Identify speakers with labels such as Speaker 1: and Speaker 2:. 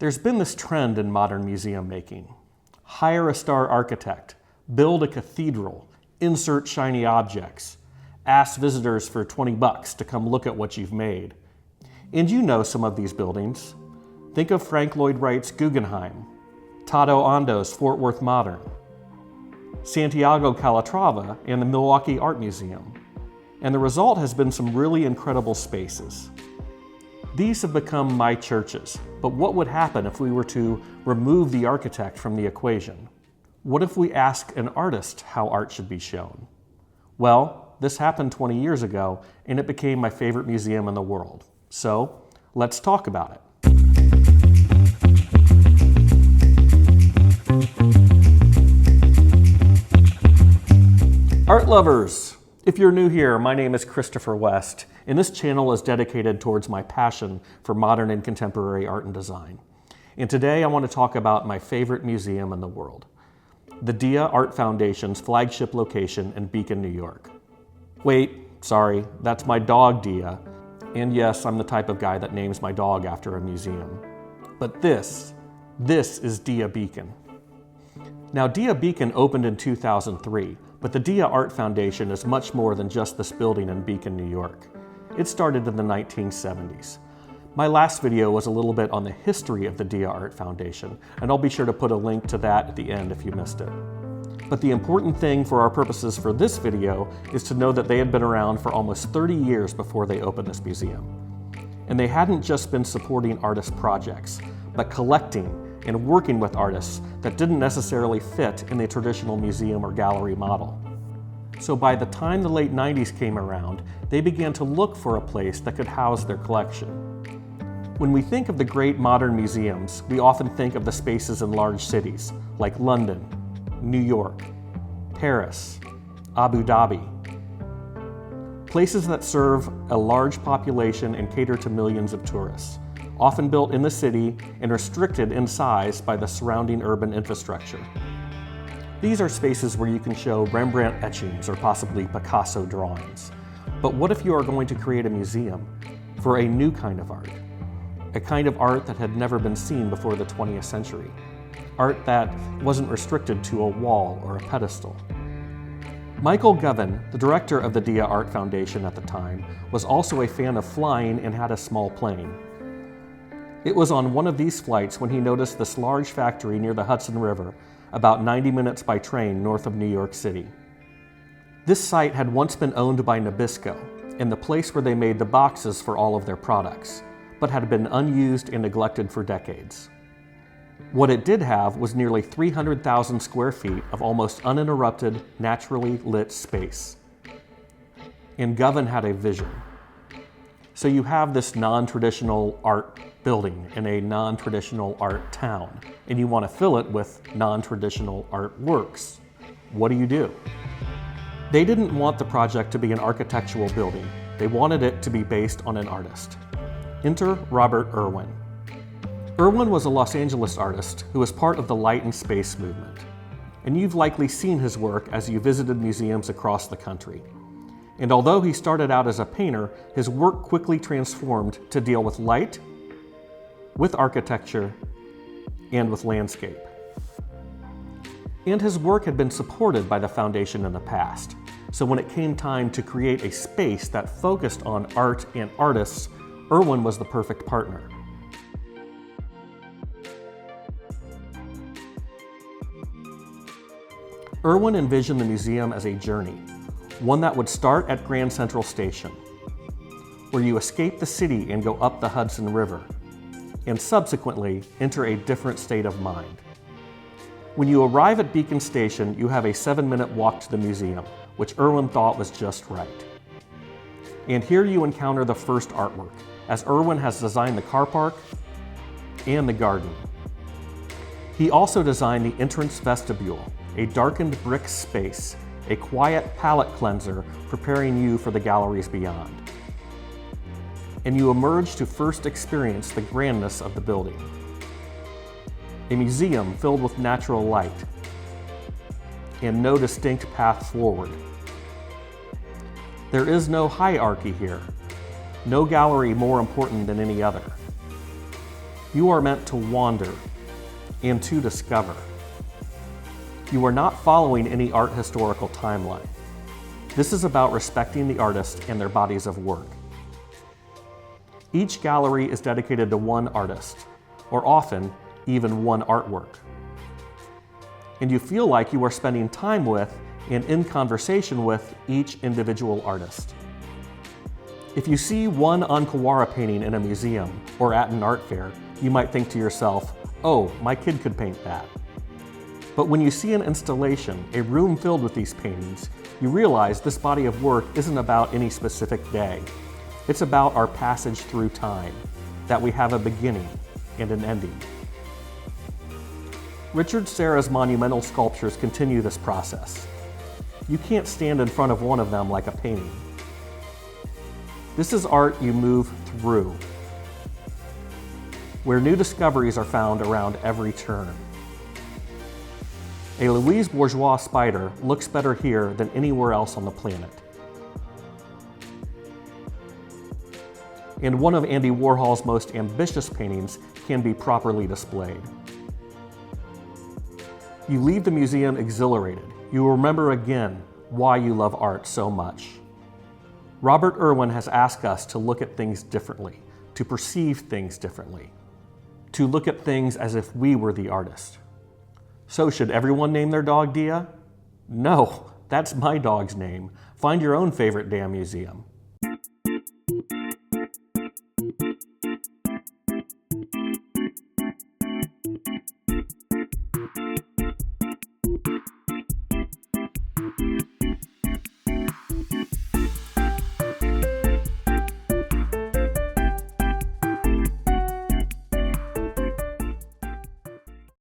Speaker 1: There's been this trend in modern museum making. Hire a star architect, build a cathedral, insert shiny objects, ask visitors for $20 to come look at what you've made. And you know some of these buildings. Think of Frank Lloyd Wright's Guggenheim, Tado Ando's Fort Worth Modern, Santiago Calatrava and the Milwaukee Art Museum. And the result has been some really incredible spaces. These have become my churches, but what would happen if we were to remove the architect from the equation? What if we ask an artist how art should be shown? Well, this happened 20 years ago, and it became my favorite museum in the world. So, let's talk about it. Art lovers! If you're new here, my name is Christopher West, and this channel is dedicated towards my passion for modern and contemporary art and design. And today I want to talk about my favorite museum in the world, the Dia Art Foundation's flagship location in Beacon, New York. Wait, sorry, that's my dog Dia, and yes, I'm the type of guy that names my dog after a museum. But this is Dia Beacon. Now, Dia Beacon opened in 2003, but the Dia Art Foundation is much more than just this building in Beacon, New York. It started in the 1970s. My last video was a little bit on the history of the Dia Art Foundation, and I'll be sure to put a link to that at the end if you missed it. But the important thing for our purposes for this video is to know that they had been around for almost 30 years before they opened this museum. And they hadn't just been supporting artist projects, but collecting and working with artists that didn't necessarily fit in the traditional museum or gallery model. So by the time the late 90s came around, they began to look for a place that could house their collection. When we think of the great modern museums, we often think of the spaces in large cities like London, New York, Paris, Abu Dhabi. Places that serve a large population and cater to millions of tourists, often built in the city and restricted in size by the surrounding urban infrastructure. These are spaces where you can show Rembrandt etchings or possibly Picasso drawings. But what if you are going to create a museum for a new kind of art? A kind of art that had never been seen before the 20th century. Art that wasn't restricted to a wall or a pedestal. Michael Govan, the director of the Dia Art Foundation at the time, was also a fan of flying and had a small plane. It was on one of these flights when he noticed this large factory near the Hudson River, about 90 minutes by train north of New York City. This site had once been owned by Nabisco, and the place where they made the boxes for all of their products, but had been unused and neglected for decades. What it did have was nearly 300,000 square feet of almost uninterrupted, naturally lit space. And Govan had a vision. So you have this non-traditional art building in a non-traditional art town, and you want to fill it with non-traditional artworks. What do? They didn't want the project to be an architectural building. They wanted it to be based on an artist. Enter Robert Irwin. Irwin was a Los Angeles artist who was part of the light and space movement. And you've likely seen his work as you visited museums across the country. And although he started out as a painter, his work quickly transformed to deal with light, with architecture, and with landscape. And his work had been supported by the foundation in the past. So when it came time to create a space that focused on art and artists, Irwin was the perfect partner. Irwin envisioned the museum as a journey, one that would start at Grand Central Station, where you escape the city and go up the Hudson River, and subsequently enter a different state of mind. When you arrive at Beacon Station, you have a 7-minute walk to the museum, which Irwin thought was just right. And here you encounter the first artwork, as Irwin has designed the car park and the garden. He also designed the entrance vestibule, a darkened brick space, a quiet palate cleanser preparing you for the galleries beyond. And you emerge to first experience the grandness of the building. A museum filled with natural light and no distinct path forward. There is no hierarchy here, no gallery more important than any other. You are meant to wander and to discover. You are not following any art historical timeline. This is about respecting the artist and their bodies of work. Each gallery is dedicated to one artist, or often even one artwork. And you feel like you are spending time with and in conversation with each individual artist. If you see one Ankawara painting in a museum or at an art fair, you might think to yourself, oh, my kid could paint that. But when you see an installation, a room filled with these paintings, you realize this body of work isn't about any specific day. It's about our passage through time, that we have a beginning and an ending. Richard Serra's monumental sculptures continue this process. You can't stand in front of one of them like a painting. This is art you move through, where new discoveries are found around every turn. A Louise Bourgeois spider looks better here than anywhere else on the planet. And one of Andy Warhol's most ambitious paintings can be properly displayed. You leave the museum exhilarated. You will remember again why you love art so much. Robert Irwin has asked us to look at things differently, to perceive things differently, to look at things as if we were the artist. So should everyone name their dog Dia? No, that's my dog's name. Find your own favorite damn museum.